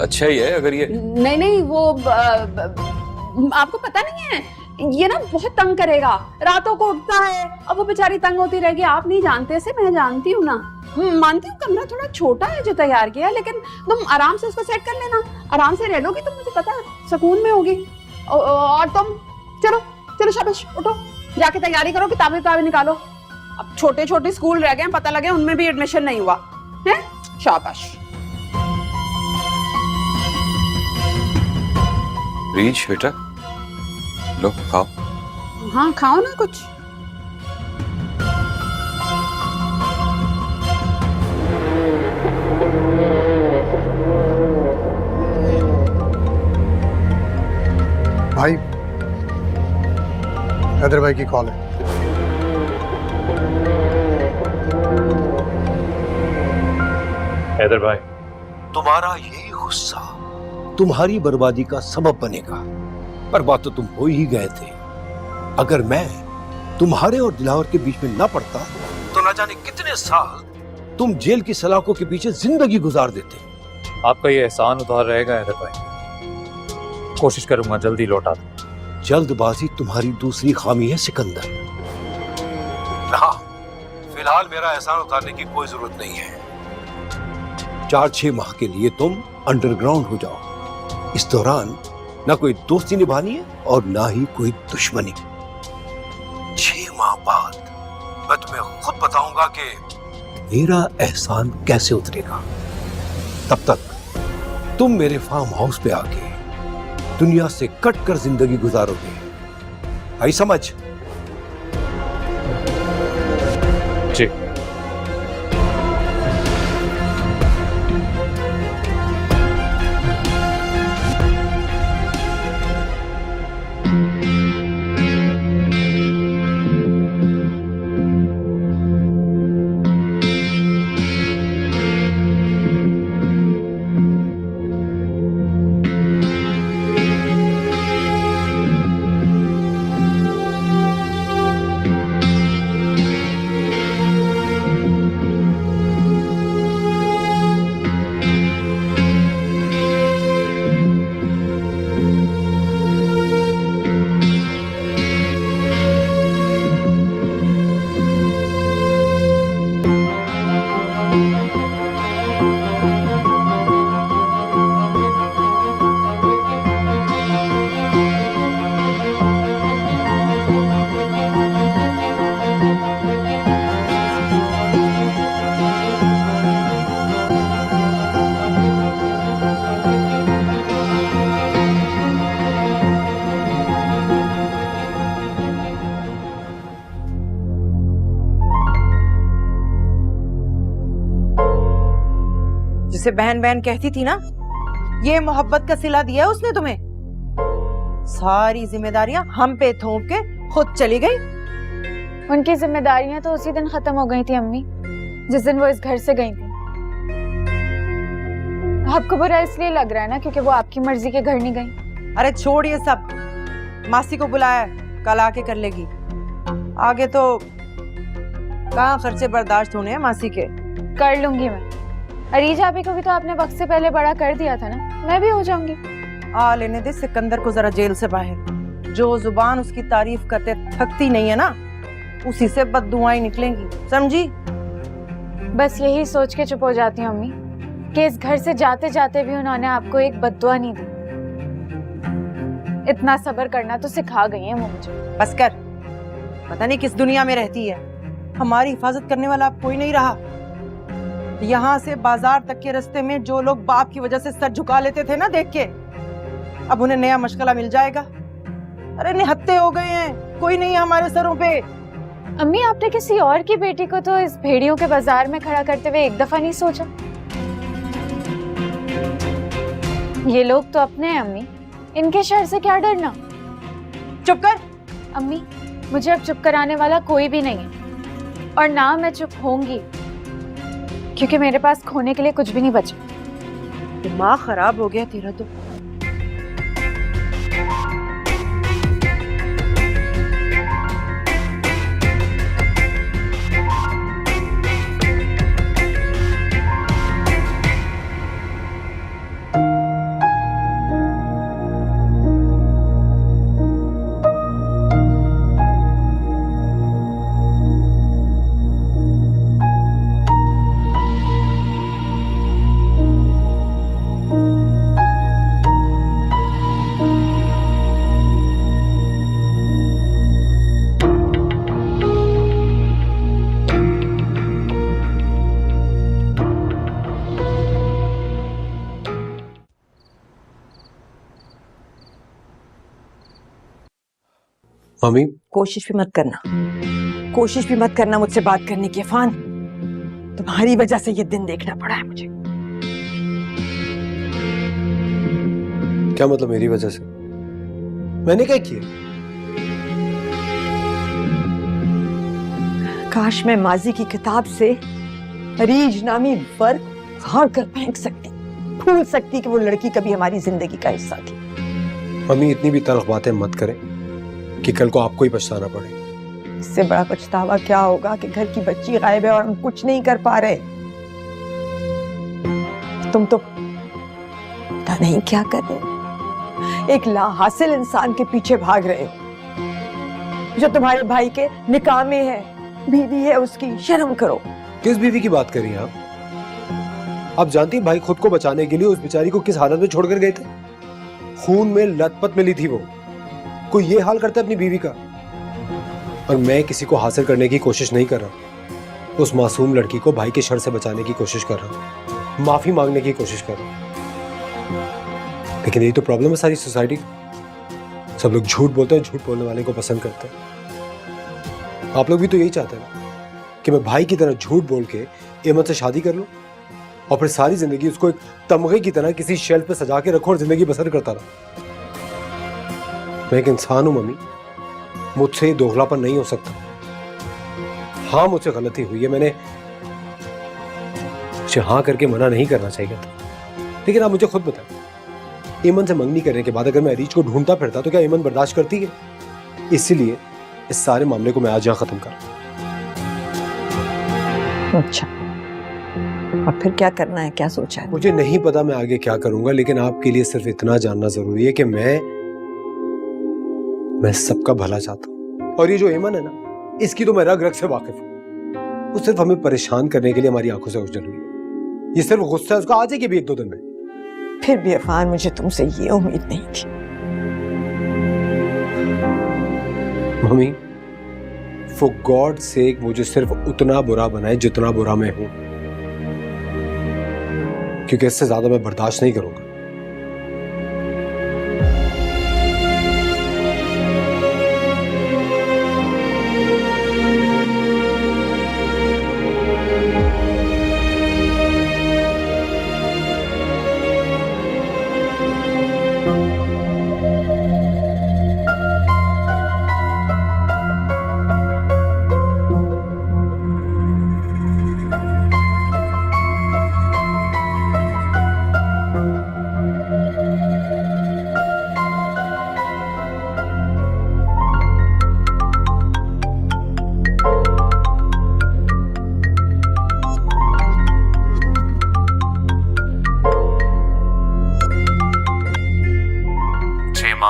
अच्छा ही है अगर ये। नहीं नहीं, वो आपको पता नहीं है, ये ना बहुत तंग करेगा, रातों को उठता है, अब वो बेचारी तंग होती रहेगी। आप नहीं जानते से, मैं जानती हूँ ना। मानती हूँ कमरा थोड़ा छोटा है जो तैयार किया, लेकिन तुम आराम से उसको सेट कर लेना, आराम से रह लोगी तुम, मुझे पता है सुकून में होगी। और तुम चलो चलो शाबाश, उठो जाके तैयारी करो, किताबें निकालो। अब छोटे छोटे स्कूल रह गए, पता लगे उनमें भी एडमिशन नहीं हुआ है। शाबाश। रीच बेटा, लो खाओ। हाँ खाओ ना कुछ। भाई, हैदर भाई की कॉल है। हैदर भाई, तुम्हारा यही गुस्सा तुम्हारी बर्बादी का सबब बनेगा। पर बात तो तुम हो ही गए थे। अगर मैं तुम्हारे और दिलावर के बीच में ना पड़ता तो ना जाने कितने साल तुम जेल की सलाखों के पीछे जिंदगी गुजार देते। आपका ये एहसान उधार रहेगा हैदर भाई, कोशिश करूंगा जल्दी लौटा दूं। जल्दबाजी तुम्हारी दूसरी खामी है सिकंदर। हाँ, फिलहाल मेरा एहसान उतारने की कोई जरूरत नहीं है। 4-6 माह के लिए तुम अंडरग्राउंड हो जाओ। इस दौरान ना कोई दोस्ती निभानी है और ना ही कोई दुश्मनी। 6 माह बाद मैं तुम्हें खुद बताऊंगा कि मेरा एहसान कैसे उतरेगा। तब तक तुम मेरे फार्म हाउस पे आके दुनिया से कट कर जिंदगी गुजारोगे। आई समझ? जी। जिसे बहन बहन कहती थी ना, ये मोहब्बत का सिला दिया उसने तुम्हें। सारी जिम्मेदारियां हम पे थोप के खुद चली गई। उनकी जिम्मेदारियां तो उसी दिन खत्म हो गई थी अम्मी, जिस दिन वो इस घर से गई थी। आपको बुरा इसलिए लग रहा है ना क्योंकि वो आपकी मर्जी के घर नहीं गई। अरे छोड़ ये सब, मासी को बुलाया, कल आके कर लेगी। आगे तो कहाँ खर्चे बर्दाश्त होने हैं मासी के। कर लूंगी मैं। अरीजा अभी को भी तो आपने वक्त से पहले बड़ा कर दिया था ना, मैं भी हो जाऊंगी। आ लेने दे सिकंदर को जरा जेल से बाहर। जो जुबान उसकी तारीफ करते थकती नहीं है ना, उसी से बददुआएं निकलेंगी, समझी? बस यही सोच के चुप हो जाती हूँ अम्मी कि इस घर से जाते जाते भी उन्होंने आपको एक बद्दुआ नहीं दी। इतना सब्र करना तो सिखा गई है वो मुझे। बस कर, पता नहीं किस दुनिया में रहती है। हमारी हिफाजत करने वाला अब कोई नहीं रहा। यहाँ से बाजार तक के रास्ते में जो लोग बाप की वजह से सर झुका लेते थे ना देख के, अब उन्हें नया मशगला मिल जाएगा। अरे निहत्ते हो गए हैं, कोई नहीं है हमारे सरों पे। अम्मी, आपने किसी और की बेटी को तो इस भेड़ियों के बाजार में खड़ा करते हुए एक दफा नहीं सोचा? ये लोग तो अपने हैं अम्मी, इनके शर से क्या डरना। चुप कर। अम्मी, मुझे अब चुप कराने वाला कोई भी नहीं है, और ना मैं चुप होंगी, क्योंकि मेरे पास खोने के लिए कुछ भी नहीं बचा। दिमाग खराब हो गया तेरा तो। मम्मी कोशिश भी मत करना, कोशिश भी मत करना मुझसे बात करने की इरफान। तुम्हारी वजह से ये दिन देखना पड़ा है मुझे। क्या मतलब मेरी वजह से? मैंने क्या किया? काश मैं माजी की किताब से अरीज नामी वर्क फाड़ कर फेंक सकती, भूल सकती कि वो लड़की कभी हमारी जिंदगी का हिस्सा थी। मम्मी इतनी भी तल्ख बातें मत करें कि कल को आपको ही पछताना पड़े। इससे बड़ा पछतावा क्या होगा कि घर की बच्ची गायब है और हम कुछ नहीं कर पा रहे। तुम तो पता नहीं क्या कर रहे हो, एक लाहासिल इंसान के पीछे भाग रहे हो जो तुम्हारे भाई के निकाह में है, बीवी है उसकी। शर्म करो। किस बीवी की बात कर रही हैं आप? आप जानती हैं भाई खुद को बचाने के लिए उस बेचारी को किस हालत में छोड़कर गए थे? खून में लथपथ मिली थी वो। कोई ये हाल करता है अपनी बीवी का? और मैं किसी को हासिल करने की कोशिश नहीं कर रहा, उस मासूम लड़की को भाई के शर से बचाने की कोशिश कर रहा हूं, माफी मांगने की कोशिश कर रहा हूं। लेकिन यही तो प्रॉब्लम है सारी सोसाइटी की। सब लोग झूठ बोलते हैं, झूठ बोलने वाले को पसंद करते हैं। आप लोग भी तो यही चाहते हैं कि मैं भाई की तरह झूठ बोल के एमन से शादी कर लूं और फिर सारी जिंदगी उसको एक तमगे की तरह किसी शेल्फ पे सजा के रखो और जिंदगी बसर करता रहा। मैं एक इंसान हूं मम्मी, मुझसे दोगलापन नहीं हो सकता। हाँ मुझसे गलती हुई है, मुझे हाँ करके मना नहीं करना चाहिए था। लेकिन आप मुझे खुद बताएं, एमन से मंगनी करने के बाद अगर मैं अरीज को ढूंढता फिरता तो क्या एमन बर्दाश्त करती है? इसीलिए इस सारे मामले को मैं आज यहाँ खत्म कर। अच्छा, और फिर क्या करना है, क्या सोचा है? मुझे नहीं पता मैं आगे क्या करूंगा, लेकिन आपके लिए सिर्फ इतना जानना जरूरी है कि मैं सबका भला चाहता हूँ। और ये जो एमन है ना, इसकी तो मैं रग रग से वाकिफ हूँ। वो सिर्फ हमें परेशान करने के लिए हमारी आंखों से उजल हुई है। ये सिर्फ गुस्सा है उसका, आ जाएगी भी एक दो दिन में। फिर भी इरफान, मुझे तुमसे ये उम्मीद नहीं थी। मम्मी, फॉर गॉड सेक मुझे सिर्फ उतना बुरा बनाए जितना बुरा मैं हूं, क्योंकि इससे ज्यादा मैं बर्दाश्त नहीं करूंगा।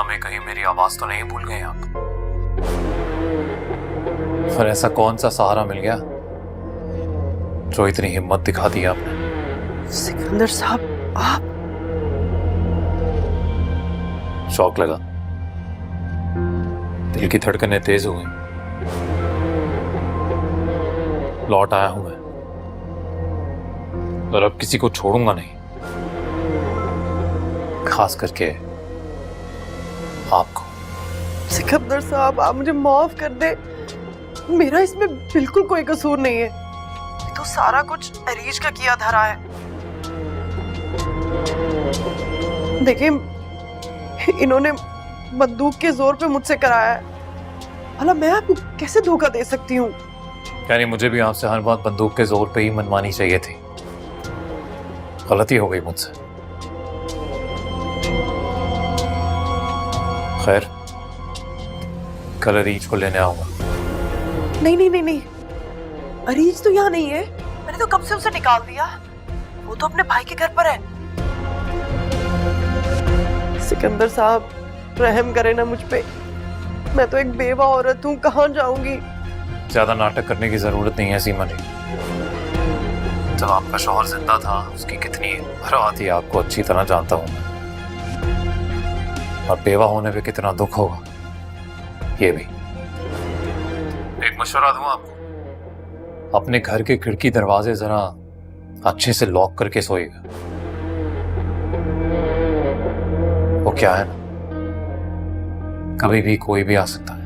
में कहीं मेरी आवाज तो नहीं भूल गए आप? और ऐसा कौन सा सहारा मिल गया जो इतनी हिम्मत दिखा दी आपने? सिकंदर साहब, आप? शौक लगा, दिल की धड़कनें तेज हो गई। लौट आया हूं मैं, और अब किसी को छोड़ूंगा नहीं, खास करके आपको। सिकंदर साहब, आप मुझे माफ कर दे, मेरा इसमें बिल्कुल कोई कसूर नहीं है। ये तो सारा कुछ अरीज का किया धरा है। देखिए, इन्होंने बंदूक के जोर पे मुझसे कराया है। भला मैं आपको कैसे धोखा दे सकती हूँ? यानी मुझे भी आपसे हर बात बंदूक के जोर पे ही मनवानी चाहिए थी। गलती हो गई मुझसे। खैर, कल अरीज को लेने आऊंगा। नहीं नहीं नहीं नहीं, अरीज तो यहाँ नहीं है। मैंने तो कब से उसे निकाल दिया। वो तो अपने भाई के घर पर है। सिकंदर साहब, रहम करें ना मुझ पे। मैं तो एक बेवा औरत हूँ, कहाँ जाऊंगी? ज्यादा नाटक करने की जरूरत नहीं है सीमा जी। जब आपका शौहर जिंदा था, उसकी कितनी परवाह थी आपको अच्छी तरह जानता हूं मैं। और बेवा होने पे कितना दुख होगा, ये भी। एक मशवरा दूं आपको, अपने घर के खिड़की दरवाजे जरा अच्छे से लॉक करके सोइएगा। वो क्या है ना, कभी भी कोई भी आ सकता है।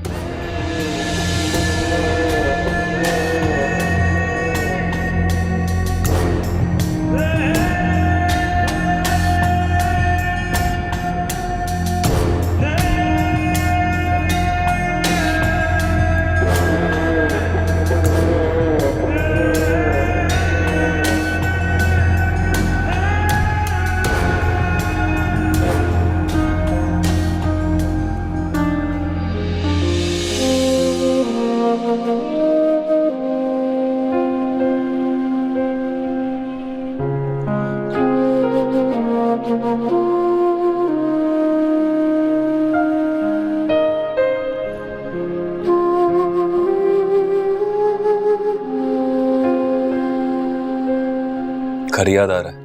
घर याद आ रहा है?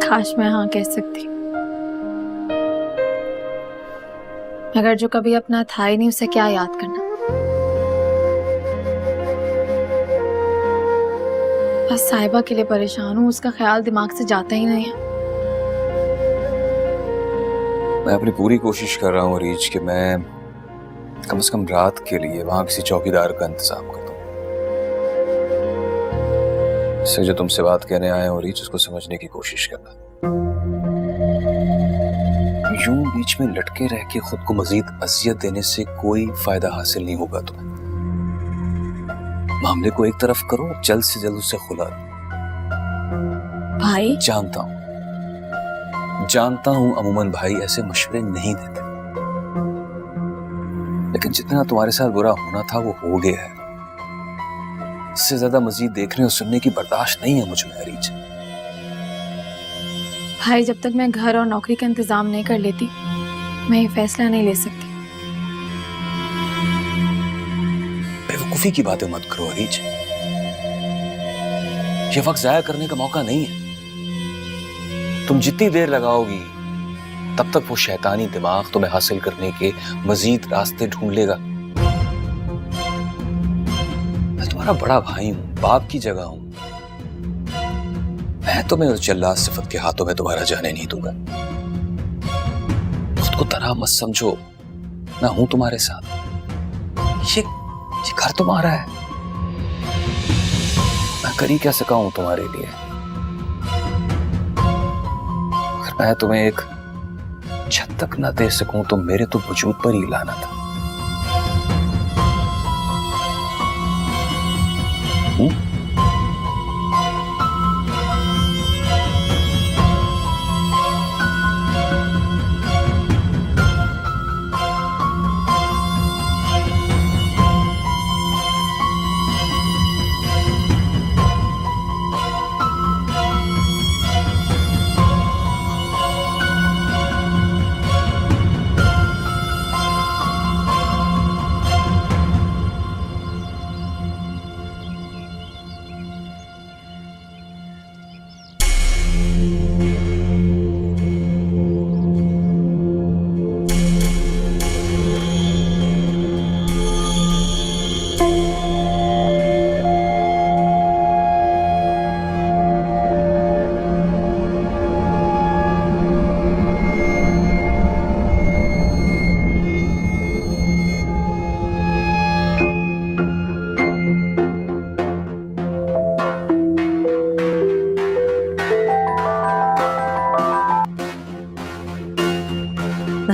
काश मैं हाँ कह सकती, मगर जो कभी अपना था ही नहीं उसे क्या याद करना। बस साहिबा के लिए परेशान हूँ, उसका ख्याल दिमाग से जाता ही नहीं है। मैं अपनी पूरी कोशिश कर रहा हूँ रीच कि मैं कम से कम रात के लिए वहां किसी चौकीदार का इंतजाम कर दूं। इससे जो तुमसे बात कहने आए हो रीच, उसको समझने की कोशिश करना। यूं बीच में लटके रह के खुद को मजीद अजियत देने से कोई फायदा हासिल नहीं होगा तुम्हें। मामले को एक तरफ करो, जल्द से जल्द उससे खुला दो। भाई जानता हूं अमूमन भाई ऐसे मशवरे नहीं देते, लेकिन जितना तुम्हारे साथ बुरा होना था वो हो गया है। इससे ज्यादा मजीद देखने और सुनने की बर्दाश्त नहीं है मुझ में रीच। भाई जब तक मैं घर और नौकरी का इंतजाम नहीं कर लेती, मैं ये फैसला नहीं ले सकती। बेवकूफी की बातें मत करो रीच, ये वक्त जाया करने का मौका नहीं है। तुम जितनी देर लगाओगी तब तक वो शैतानी दिमाग तुम्हें हासिल करने के मजीद रास्ते ढूंढ लेगा। मैं तुम्हारा बड़ा भाई हूं, बाप की जगह हूं। मैं तुम्हें उस जल्लाद सिफत के हाथों में तुम्हारा जाने नहीं दूंगा। खुद को तरह मत समझो, मैं हूं तुम्हारे साथ। ये घर तुम्हारा है, मैं कर ही क्या सका हूं तुम्हारे लिए। अगर मैं तुम्हें एक छत तक ना दे सकूं तो मेरे तो वजूद पर ही लाना था।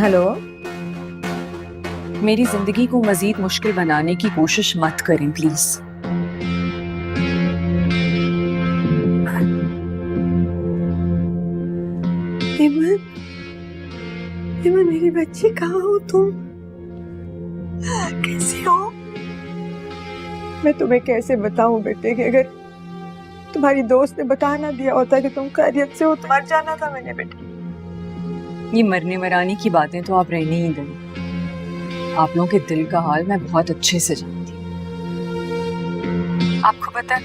हेलो, मेरी जिंदगी को मजीद मुश्किल बनाने की कोशिश मत करें प्लीज। इमन मेरी बच्ची, कहाँ हो तुम? कैसी हो? मैं तुम्हें कैसे बताऊं बेटे कि अगर तुम्हारी दोस्त ने बता ना दिया होता कि तुम खैरियत से हो तो मर जाना था मैंने बेटे। ये मरने मराने की बातें तो आप रहने ही दें। आप लोगों के दिल का हाल मैं बहुत अच्छे से जानती हूँ। आपको पता है,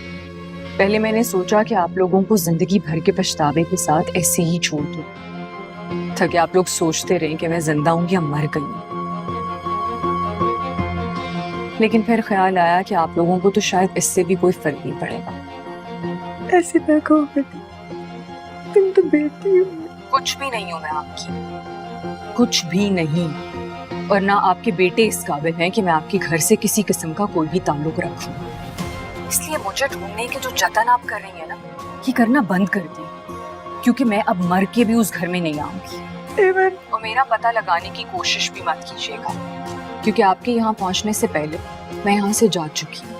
पहले मैंने सोचा कि आप लोगों को जिंदगी भर के पछतावे के साथ ऐसे ही छोड़ दूं, ताकि आप लोग सोचते रहें कि मैं जिंदा हूं या मर गई हूं। लेकिन फिर ख्याल आया कि आप लोगों को तो शायद इससे भी कोई फर्क नहीं पड़ेगा। ऐसे ना कहो बेटी, तुम तो बेटी हो। कुछ भी नहीं हूं मैं आपकी, कुछ भी नहीं। और ना आपके बेटे इस काबिल हैं कि मैं आपके घर से किसी किस्म का कोई भी ताल्लुक रखूं। इसलिए मुझे ढूंढने के जो जतन आप कर रही हैं ना, ये करना बंद कर दी, क्योंकि मैं अब मर के भी उस घर में नहीं आऊंगी। और मेरा पता लगाने की कोशिश भी मत कीजिएगा, क्योंकि आपके यहाँ पहुंचने से पहले मैं यहाँ से जा चुकी हूँ।